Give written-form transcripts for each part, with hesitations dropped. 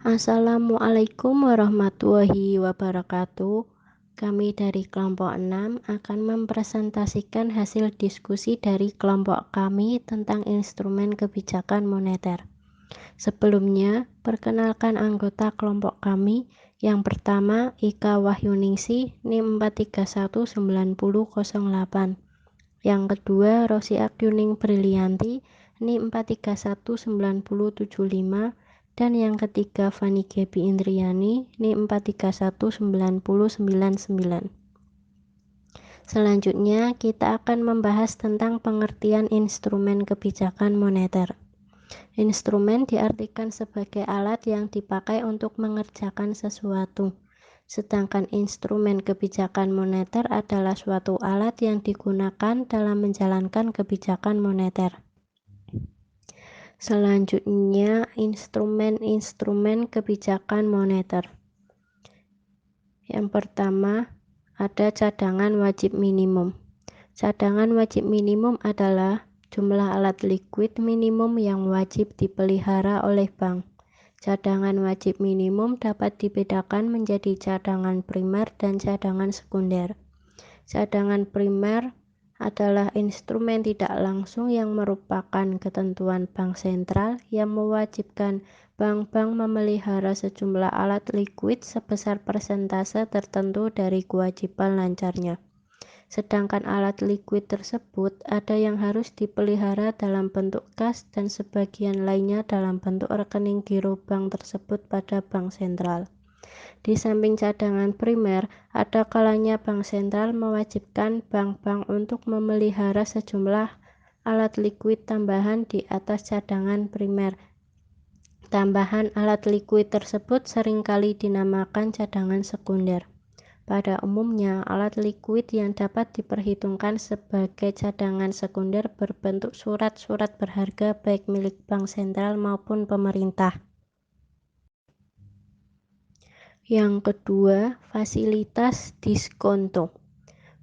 Assalamualaikum warahmatullahi wabarakatuh. Kami dari kelompok 6 akan mempresentasikan hasil diskusi dari kelompok kami tentang instrumen kebijakan moneter. Sebelumnya, perkenalkan anggota kelompok kami. Yang pertama, Ika Wahyuningsih, NIM 4319008. Yang kedua, Rosi Akyuning Brilianti, NIM 4319075. Dan yang ketiga, Fani Gebi Indriani, NIM 4319099. Selanjutnya, kita akan membahas tentang pengertian instrumen kebijakan moneter. Instrumen diartikan sebagai alat yang dipakai untuk mengerjakan sesuatu. Sedangkan instrumen kebijakan moneter adalah suatu alat yang digunakan dalam menjalankan kebijakan moneter. Selanjutnya, instrumen-instrumen kebijakan moneter. Yang pertama, ada cadangan wajib minimum. Cadangan wajib minimum adalah jumlah alat likuid minimum yang wajib dipelihara oleh bank. Cadangan wajib minimum dapat dibedakan menjadi cadangan primer dan cadangan sekunder. Cadangan primer adalah instrumen tidak langsung yang merupakan ketentuan bank sentral yang mewajibkan bank-bank memelihara sejumlah alat likuid sebesar persentase tertentu dari kewajiban lancarnya. Sedangkan alat likuid tersebut ada yang harus dipelihara dalam bentuk kas dan sebagian lainnya dalam bentuk rekening giro bank tersebut pada bank sentral. Di samping cadangan primer, ada kalanya bank sentral mewajibkan bank-bank untuk memelihara sejumlah alat likuid tambahan di atas cadangan primer. Tambahan alat likuid tersebut seringkali dinamakan cadangan sekunder. Pada umumnya, alat likuid yang dapat diperhitungkan sebagai cadangan sekunder berbentuk surat-surat berharga baik milik bank sentral maupun pemerintah. Yang kedua, fasilitas diskonto.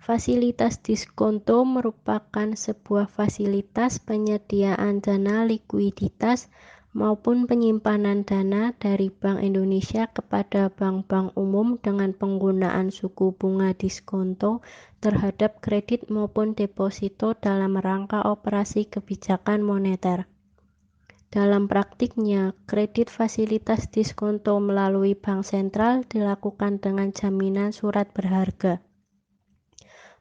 Fasilitas diskonto merupakan sebuah fasilitas penyediaan dana likuiditas maupun penyimpanan dana dari Bank Indonesia kepada bank-bank umum dengan penggunaan suku bunga diskonto terhadap kredit maupun deposito dalam rangka operasi kebijakan moneter. Dalam praktiknya, kredit fasilitas diskonto melalui bank sentral dilakukan dengan jaminan surat berharga.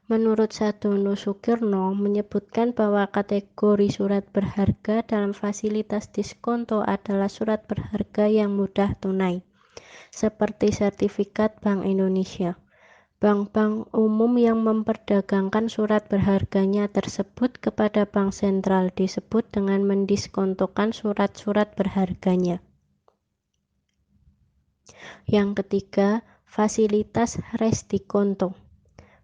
Menurut Sadono Sukirno menyebutkan bahwa kategori surat berharga dalam fasilitas diskonto adalah surat berharga yang mudah tunai, seperti sertifikat Bank Indonesia. Bank-bank umum yang memperdagangkan surat berharganya tersebut kepada bank sentral disebut dengan mendiskontokan surat-surat berharganya. Yang ketiga, fasilitas resdiskonto.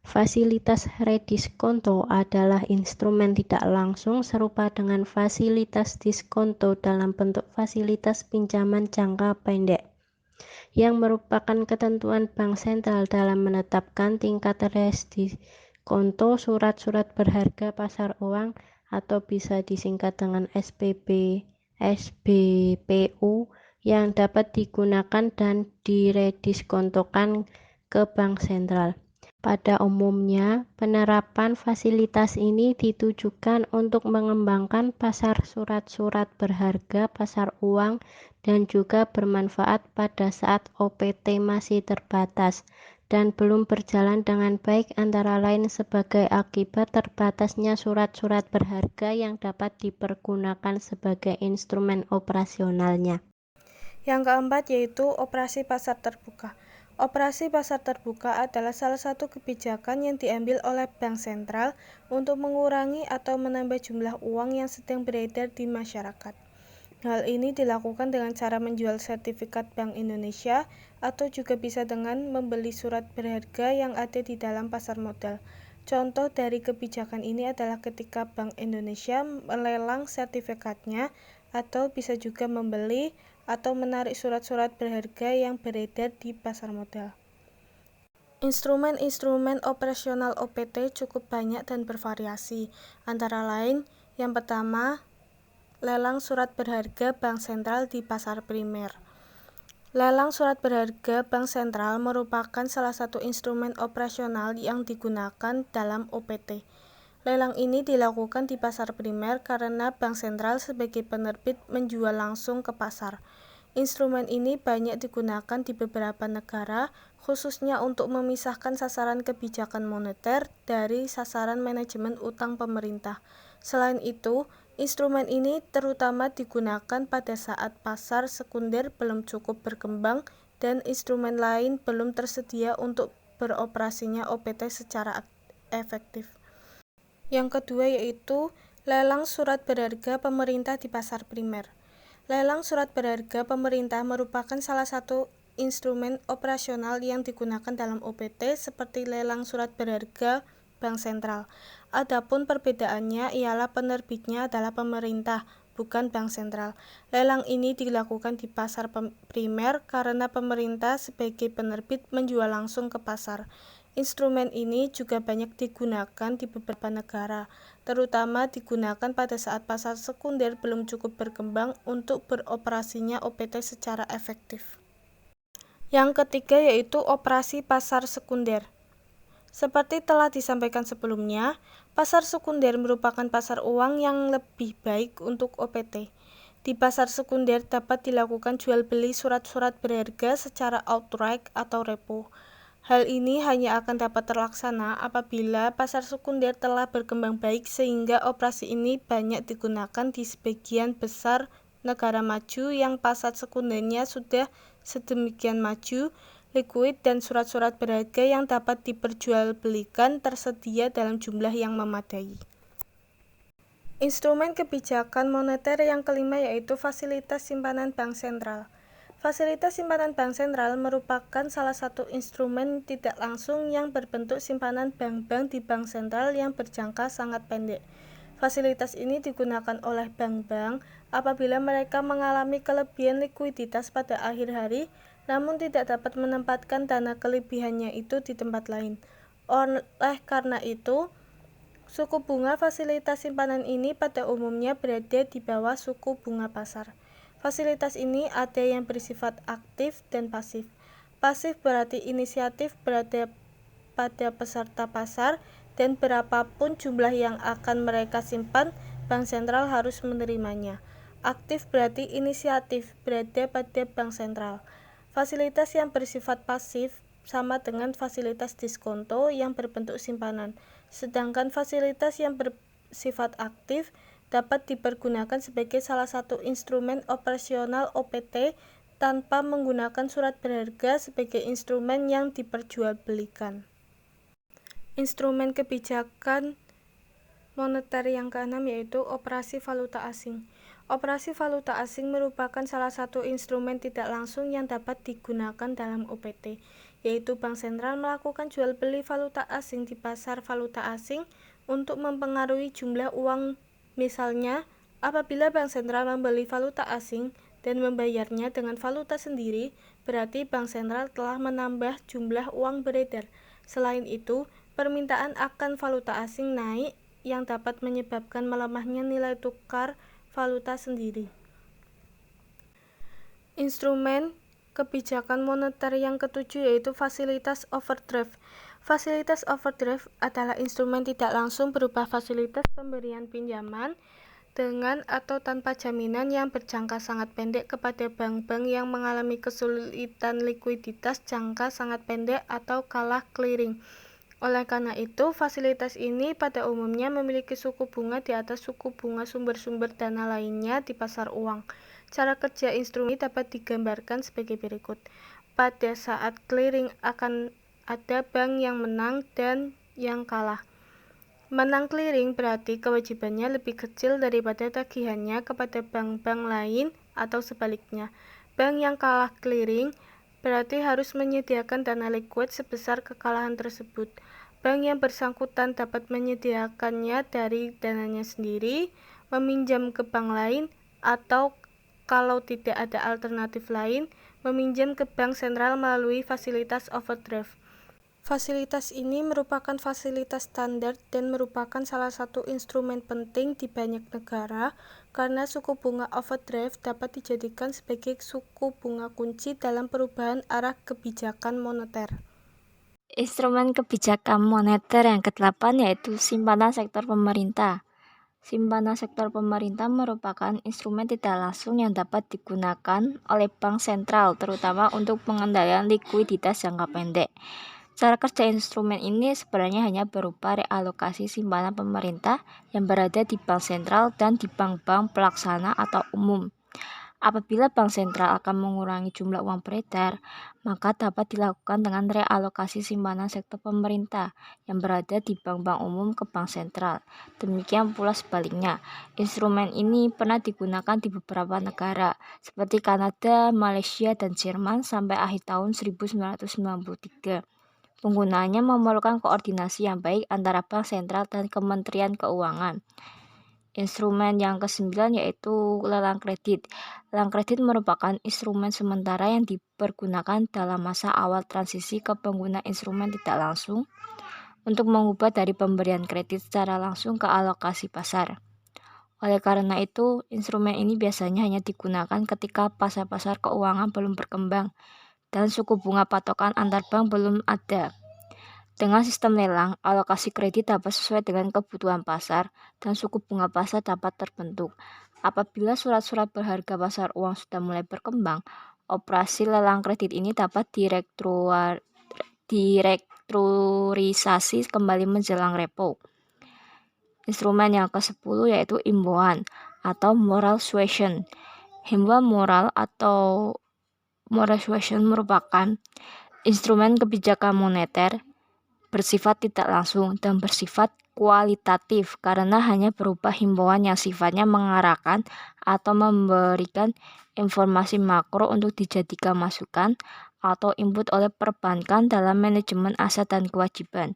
Fasilitas rediskonto adalah instrumen tidak langsung serupa dengan fasilitas diskonto dalam bentuk fasilitas pinjaman jangka pendek, yang merupakan ketentuan bank sentral dalam menetapkan tingkat resdiskonto surat-surat berharga pasar uang atau bisa disingkat dengan SPB, SBPU yang dapat digunakan dan dirediskontokan ke bank sentral. Pada umumnya, penerapan fasilitas ini ditujukan untuk mengembangkan pasar surat-surat berharga pasar uang dan juga bermanfaat pada saat OPT masih terbatas dan belum berjalan dengan baik antara lain sebagai akibat terbatasnya surat-surat berharga yang dapat dipergunakan sebagai instrumen operasionalnya. Yang keempat yaitu operasi pasar terbuka. Operasi pasar terbuka adalah salah satu kebijakan yang diambil oleh Bank Sentral untuk mengurangi atau menambah jumlah uang yang sedang beredar di masyarakat. Hal ini dilakukan dengan cara menjual sertifikat Bank Indonesia atau juga bisa dengan membeli surat berharga yang ada di dalam pasar modal. Contoh dari kebijakan ini adalah ketika Bank Indonesia melelang sertifikatnya atau bisa juga membeli atau menarik surat-surat berharga yang beredar di pasar modal. Instrumen-instrumen operasional OPT cukup banyak dan bervariasi, antara lain yang pertama, lelang surat berharga bank sentral di pasar primer. Lelang surat berharga bank sentral merupakan salah satu instrumen operasional yang digunakan dalam OPT. Lelang ini dilakukan di pasar primer karena bank sentral sebagai penerbit menjual langsung ke pasar. Instrumen ini banyak digunakan di beberapa negara, khususnya untuk memisahkan sasaran kebijakan moneter dari sasaran manajemen utang pemerintah. Selain itu, instrumen ini terutama digunakan pada saat pasar sekunder belum cukup berkembang dan instrumen lain belum tersedia untuk beroperasinya OPT secara efektif. Yang kedua yaitu lelang surat berharga pemerintah di pasar primer. Lelang surat berharga pemerintah merupakan salah satu instrumen operasional yang digunakan dalam OPT seperti lelang surat berharga bank sentral. Adapun perbedaannya ialah penerbitnya adalah pemerintah, bukan bank sentral. Lelang ini dilakukan di pasar primer karena pemerintah sebagai penerbit menjual langsung ke pasar. Instrumen ini juga banyak digunakan di beberapa negara, terutama digunakan pada saat pasar sekunder belum cukup berkembang untuk beroperasinya OPT secara efektif. Yang ketiga yaitu operasi pasar sekunder. Seperti telah disampaikan sebelumnya, pasar sekunder merupakan pasar uang yang lebih baik untuk OPT. Di pasar sekunder dapat dilakukan jual beli surat-surat berharga secara outright atau repo. Hal ini hanya akan dapat terlaksana apabila pasar sekunder telah berkembang baik sehingga operasi ini banyak digunakan di sebagian besar negara maju yang pasar sekundernya sudah sedemikian maju, likuid dan surat-surat berharga yang dapat diperjualbelikan tersedia dalam jumlah yang memadai. Instrumen kebijakan moneter yang kelima yaitu fasilitas simpanan bank sentral. Fasilitas simpanan bank sentral merupakan salah satu instrumen tidak langsung yang berbentuk simpanan bank-bank di bank sentral yang berjangka sangat pendek. Fasilitas ini digunakan oleh bank-bank apabila mereka mengalami kelebihan likuiditas pada akhir hari, namun tidak dapat menempatkan dana kelebihannya itu di tempat lain. Oleh karena itu, suku bunga fasilitas simpanan ini pada umumnya berada di bawah suku bunga pasar. Fasilitas ini ada yang bersifat aktif dan pasif. Pasif berarti inisiatif berada pada peserta pasar dan berapapun jumlah yang akan mereka simpan, bank sentral harus menerimanya. Aktif berarti inisiatif berada pada bank sentral. Fasilitas yang bersifat pasif sama dengan fasilitas diskonto yang berbentuk simpanan, sedangkan fasilitas yang bersifat aktif dapat dipergunakan sebagai salah satu instrumen operasional OPT tanpa menggunakan surat berharga sebagai instrumen yang diperjualbelikan. Instrumen kebijakan moneter yang keenam yaitu operasi valuta asing. Operasi valuta asing merupakan salah satu instrumen tidak langsung yang dapat digunakan dalam OPT, yaitu bank sentral melakukan jual beli valuta asing di pasar valuta asing untuk mempengaruhi jumlah uang. Misalnya, apabila bank sentral membeli valuta asing dan membayarnya dengan valuta sendiri, berarti bank sentral telah menambah jumlah uang beredar. Selain itu, permintaan akan valuta asing naik yang dapat menyebabkan melemahnya nilai tukar valuta sendiri. Instrumen kebijakan moneter yang ketujuh yaitu fasilitas overdraft. Fasilitas overdraft adalah instrumen tidak langsung berupa fasilitas pemberian pinjaman dengan atau tanpa jaminan yang berjangka sangat pendek kepada bank-bank yang mengalami kesulitan likuiditas jangka sangat pendek atau kalah clearing. Oleh karena itu, fasilitas ini pada umumnya memiliki suku bunga di atas suku bunga sumber-sumber dana lainnya di pasar uang. Cara kerja instrumen ini dapat digambarkan sebagai berikut. Pada saat clearing akan ada bank yang menang dan yang kalah. Menang clearing berarti kewajibannya lebih kecil daripada tagihannya kepada bank-bank lain atau sebaliknya. Bank yang kalah clearing berarti harus menyediakan dana likuid sebesar kekalahan tersebut. Bank yang bersangkutan dapat menyediakannya dari dananya sendiri, meminjam ke bank lain, atau kalau tidak ada alternatif lain, meminjam ke bank sentral melalui fasilitas overdraft. Fasilitas ini merupakan fasilitas standar dan merupakan salah satu instrumen penting di banyak negara karena suku bunga overdraft dapat dijadikan sebagai suku bunga kunci dalam perubahan arah kebijakan moneter. Instrumen kebijakan moneter yang ke-8 yaitu simpanan sektor pemerintah. Simpanan sektor pemerintah merupakan instrumen tidak langsung yang dapat digunakan oleh bank sentral, terutama untuk pengendalian likuiditas jangka pendek. Cara kerja instrumen ini sebenarnya hanya berupa realokasi simpanan pemerintah yang berada di bank sentral dan di bank-bank pelaksana atau umum. Apabila bank sentral akan mengurangi jumlah uang beredar, maka dapat dilakukan dengan realokasi simpanan sektor pemerintah yang berada di bank-bank umum ke bank sentral. Demikian pula sebaliknya. Instrumen ini pernah digunakan di beberapa negara seperti Kanada, Malaysia, dan Jerman sampai akhir tahun 1993. Penggunaannya memerlukan koordinasi yang baik antara bank sentral dan Kementerian Keuangan. Instrumen yang ke-9 yaitu lelang kredit. Lelang kredit merupakan instrumen sementara yang dipergunakan dalam masa awal transisi ke pengguna instrumen tidak langsung untuk mengubah dari pemberian kredit secara langsung ke alokasi pasar. Oleh karena itu, instrumen ini biasanya hanya digunakan ketika pasar-pasar keuangan belum berkembang dan suku bunga patokan antar bank belum ada. Dengan sistem lelang, alokasi kredit dapat sesuai dengan kebutuhan pasar dan suku bunga pasar dapat terbentuk. Apabila surat-surat berharga pasar uang sudah mulai berkembang, operasi lelang kredit ini dapat direkturisasi kembali menjelang repo. Instrumen yang ke-10 yaitu imbauan atau moral suasion. Himbauan moral atau moral suasion merupakan instrumen kebijakan moneter bersifat tidak langsung dan bersifat kualitatif karena hanya berupa himbauan yang sifatnya mengarahkan atau memberikan informasi makro untuk dijadikan masukan atau input oleh perbankan dalam manajemen aset dan kewajiban.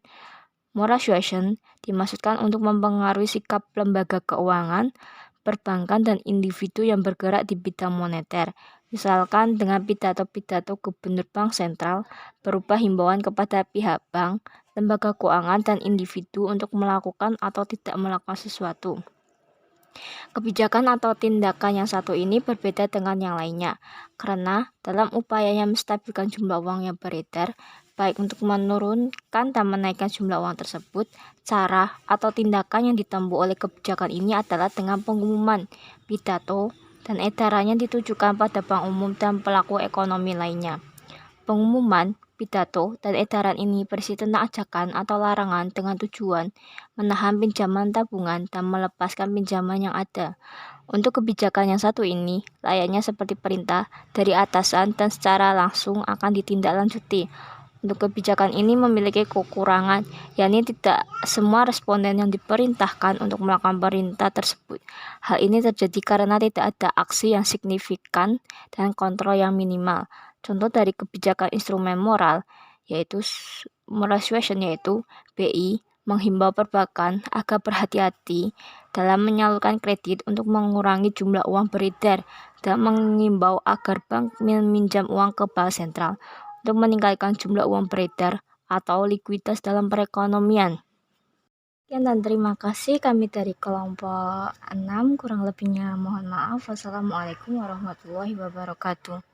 Moral suasion dimaksudkan untuk mempengaruhi sikap lembaga keuangan, perbankan, dan individu yang bergerak di bidang moneter. Misalkan dengan pidato-pidato gubernur bank sentral berupa himbauan kepada pihak bank, lembaga keuangan, dan individu untuk melakukan atau tidak melakukan sesuatu. Kebijakan atau tindakan yang satu ini berbeda dengan yang lainnya, karena dalam upayanya menstabilkan jumlah uang yang beredar, baik untuk menurunkan dan menaikkan jumlah uang tersebut, cara atau tindakan yang ditempuh oleh kebijakan ini adalah dengan pengumuman, pidato, dan edarannya ditujukan pada bank umum dan pelaku ekonomi lainnya. Pengumuman, pidato, dan edaran ini berisi tentang ajakan atau larangan dengan tujuan menahan pinjaman tabungan dan melepaskan pinjaman yang ada. Untuk kebijakan yang satu ini, layaknya seperti perintah dari atasan dan secara langsung akan ditindaklanjuti. Untuk kebijakan ini memiliki kekurangan, yakni tidak semua responden yang diperintahkan untuk melakukan perintah tersebut. Hal ini terjadi karena tidak ada aksi yang signifikan dan kontrol yang minimal. Contoh dari kebijakan instrumen moral yaitu moral suasion yaitu BI menghimbau perbankan agar berhati-hati dalam menyalurkan kredit untuk mengurangi jumlah uang beredar dan mengimbau agar bank meminjam uang ke bank sentral untuk meningkatkan jumlah uang beredar atau likuiditas dalam perekonomian. Sekian dan terima kasih kami dari kelompok 6, kurang lebihnya mohon maaf. Wassalamualaikum warahmatullahi wabarakatuh.